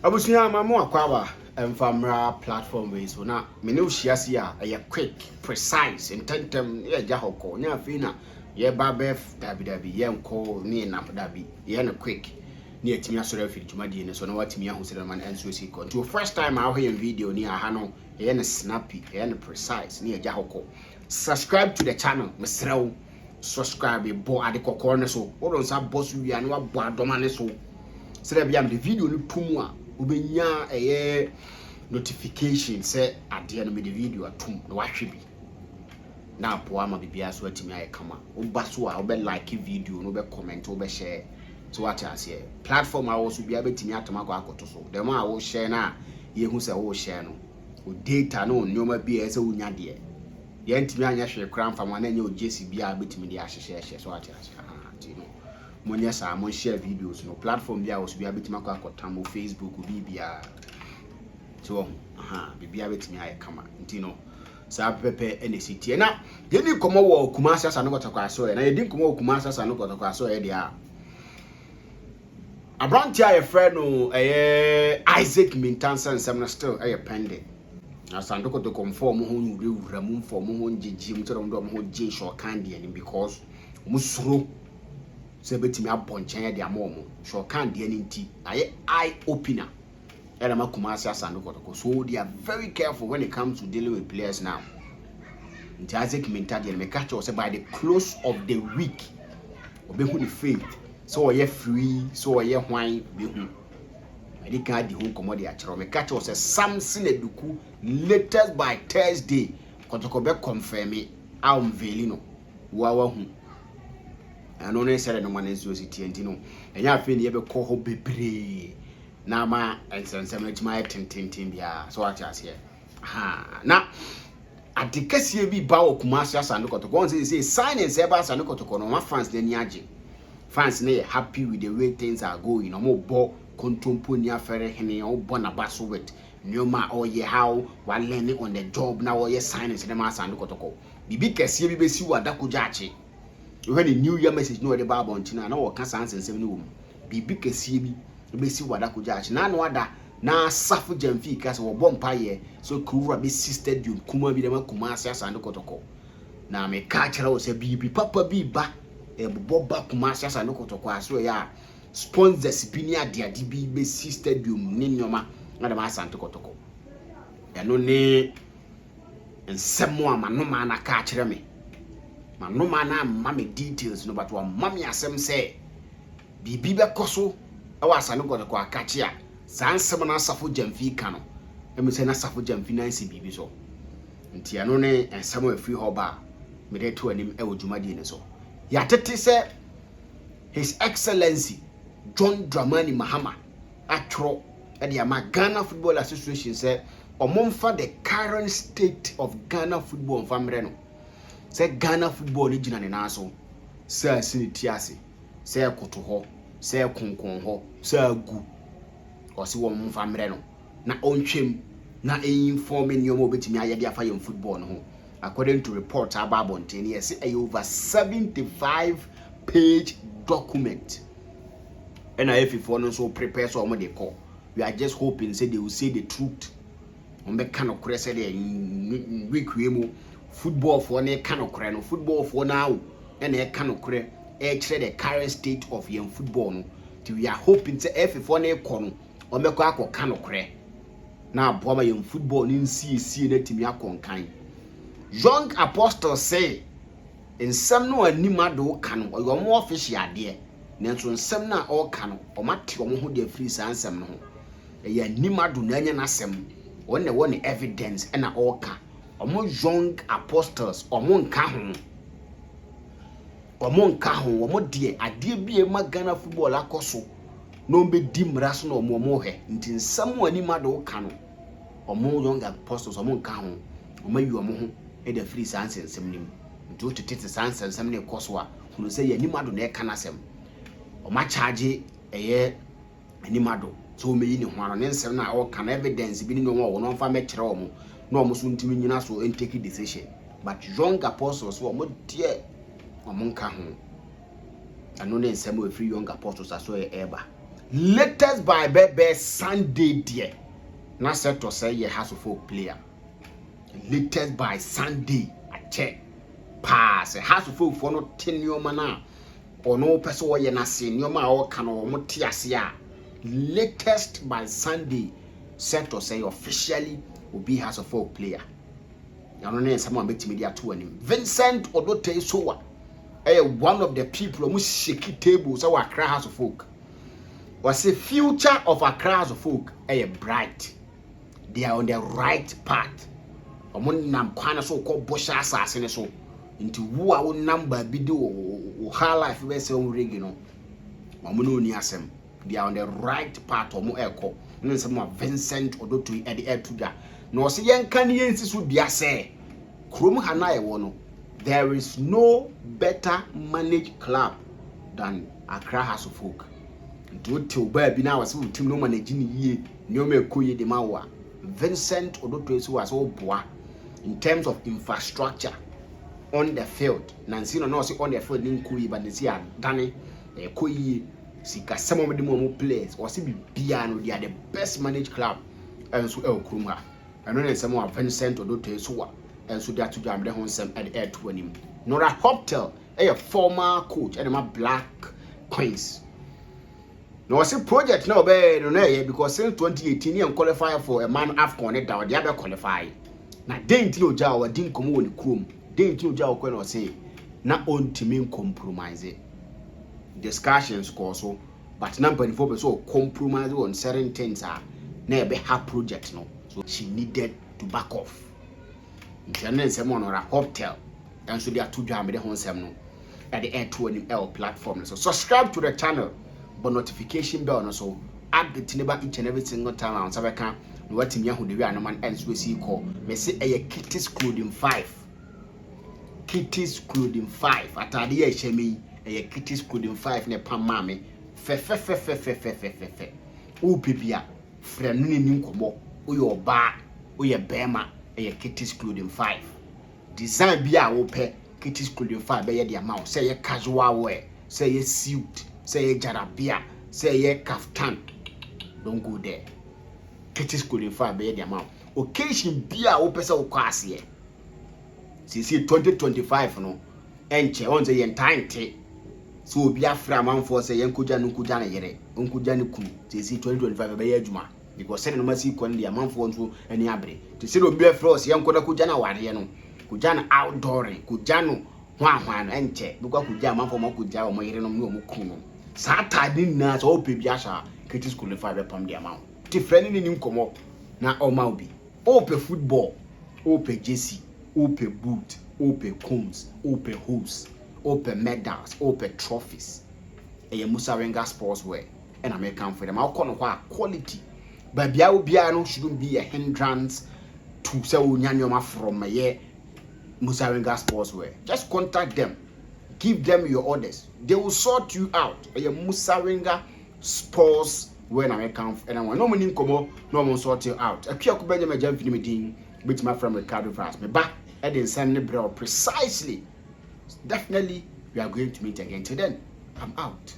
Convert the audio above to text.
Abusunya mamu akwawa emfamra platform we so na me ne ohyiase a quick precise intentem ye gya hoko nya afi na ye ba bef dabi ye nko ne na dabi ye na quick ne atimi asore afi dwumadi ne so na watimi ahosere man enso si ko nti first time I hear video ni aha no ye na snappy ye na precise ne gya hoko. Subscribe to the channel mesrew subscribe bo ade kokoro ne so wodon sa boss wi ane wa bo adoma ne so sere bia me video no tumu a ubenya notification say ade no me the video atum na wahwe bi na apoa ma bibia so atimi aye kama uba so a ube like video no be comment ube share so what I say platform a wo so bia betimi atama kwa akoto so dem a wo share na ye hu say wo share no o data no nyoma bia say unya de ye ntimi anya hwe kran fama na nya o jesi bia betimi de ahyehye so what I say no monya sa mo share videos no platform bia wo so bia betimi akota mo Facebook bibia so bibia betimi aye kama ntino sa pepe NCT na yedi komo wo Kumasi asa no Kotoko so na yedi komo wo Kumasi asa no Kotoko so e dia abranti aye friend no Isaac Mintah nsem no still aye pending na sando Kotoko mfo mo ho wura mu mfo mo ho ngigi mu tero ndo mo ho gin sho kan de ni because mo suro se betimi abonchen ya de amomo sho kan de ni nti aye eye opener era ma Kumasi asa no Kotoko so they are very careful when it comes to dealing with players now. Nti Isaac Mintah de me catch us by the close of the week obehu the faith so ye free so ye hwan behu edi ka di hu komo de achero me catch us Samson Eduku latest by Thursday Kotoko be confirm it am veli no wa hu ano ne sere no man nso siti no enya afi ne ye be ko ho bebre na ma ensensem na tima tintintin bia so what you say na adikasie bi ba wo Kumasi asa no Kotoko on say signing say ba asa no Kotoko no ma fans de ni age fans ne happy with the way things are going no mo bo kontompo ni afere hene o bo na baso with nyoma o ye how wa learn on the job na wo ye signing say ma asa no Kotoko bibi kese bi besi wada kujache when the new year message no de ba bontina na wo ka sansensem ni wo bibi kese bi besi wada kujache na no ada na safu jamfi kase wo bompa ye so kuwura be sister dun kuma bi de ma Kumasi asa no Kotoko na me ka kira wo se bibi papa bi ba boba Kumasi asa no Kotoko aso ya sponsors bi ni ade bi be sister dun ni nyoma na de ma asa no Kotoko ya no ne nsemo amanoma na ka kira me manoma na ma me details no but wa mami asem se bibi be koso e wa asa no Kotoko akachi a sansem na safo jamfi ka no emi se na safo jamfi na nsi bibi so nti ano ne ensemo afri ho ba me de to anim e wodwumadi ne so ya tete se His Excellency John Dramani Mahama atro e de ama Ghana Football Association say omomfa the current state of Ghana football famre no say Ghana football ni gina ne na so say asiniti ase say koto ho say konkon ho say agu osi wo mfa mre no na ontwem na inform nyomo obetimi ayede afa yem football no ho according to reports about yes over 75 page document and if for no so prepare so they call we are just hoping say they will say the truth on be kind of say the week we football for na kind of no football for now and e kind of the current state of yem football no we are hoping say if for na call no omeko akoka no kre na aboama yem football ni nsie na timi akonkan young apostle say nsem no animado ka no oyo mo official ade nanso nsem na o ka no o mate o mo ho de free sansem no ho e animado na anya nasem wone evidence na o ka o mo young apostles o mo nka ho o mo de ade bie ma Ghana football akoso no be dimra so no mo he nti nsam wani mado ka no omo young apostles omo nka ho omo yi omo ho e da free sansensem nim nti o tete sansensem ne koso a hunu se yani mado na e kana sem omo charge eye ani mado so me yi ne ho ano ne nsem na o kana evidence bi ni no wo no fa me kire omo na omo so ntimi nyina so en take decision but young apostles omo die omo nka ho ano ne nsem o free young apostles aso e eba Latest by Bebe Sunday dear. Na Seth Osei ye House of Folk player. Latest by Sunday I check. Pass House of Folk for no 10 year mana. Or no person ye na senior ma or can or motiasia. Latest by Sunday, Seth Osei officially will be House of Folk player. I don't know someone make media to him. Vincent Odote Soa, one of the people who shake tables our Accra House of Folk. Was the future of Accra House of Folk bright. They are on the right path. Among nam kwana so called Bosha assassin so into who our number bido or her life we say on regional. Mamuno niasem. They are on the right path or more echo. And some Vincent Odoto at the air to that. No, see, young Canadians would be a say. Krum Hanai wono. There is no better managed club than Accra House of Folk. Do to baby now as we team no managing ye, no me kuye de mawa. Vincent Odoto was all bois in terms of infrastructure on the field. Nancy no see on the field in kuye, but they see a Danny, a kuye. Sika some of the more players or see piano they are the best managed club and so El Krumha. And then some more Vincent Odoto Soa and so that to jam the home at the air to him. Nora Hoptel, a former coach and my Black Queens. No see project no be no because since 2018 he qualify for a man AFCON it down the other qualify. Na den ti oja o din komo woni krom. Den ti oja o ko na say na on team compromise. Discussions also, but number 4 so compromise on certain things are na be her project no, so she needed to back off. Internet someone or a hotel, and so they are two jam the home no at the N2L platform. So subscribe to the channel, but notification bell no so add the neighbor each and every single time on Sabeka. What me who the way no man ends we see call me say a Kitty's Clothing 5. Kitty's Clothing 5 atade e shemi Kitty's Clothing 5 ne pam mame fe o pipia fra no ni nkomo o ye oba o ye bema Kitty's Clothing 5 design bia wo pe Kitty's Clothing 5 be ye de amount say ye casual wear say ye suit say ye jarabia say ye kaftan don't go there. Kitty's Clothing 5 be ye de amount occasion bia wo pese wo kwase ye see 2025 no enche on say ye time so obi afra manfo say yenkuja no kuja na yere onkuja ne ku see 2025 be ye adwuma because say no masi kon dia manfo nso ani abre to say obi afra say yenkoda kuja na ware no kuja na outdooring kuja no hwa no enche bikwa kuja manfo mo kuja o mo yere no mo ku no sa tade na so ope bi asha Kitty's Clothing 5 be pam dia ma ti frani ni nkomo na o ma obi ope football ope jersey ope boot ope combs ope hose ope medals ope trophies e Musawenga sportswear and American for them. I'll call quality but bia no shouldn't be a hindrance to say unyanyoma from my Musawenga sportswear. Just contact them, give them your orders, they will sort you out. A Musawenga sports when American and I want no money come no one sort you out. A kia kubenya me jam fini meeting with my friend Ricardo Fast me back and then send the bro precisely. Definitely we are going to meet again. Till then, I'm out.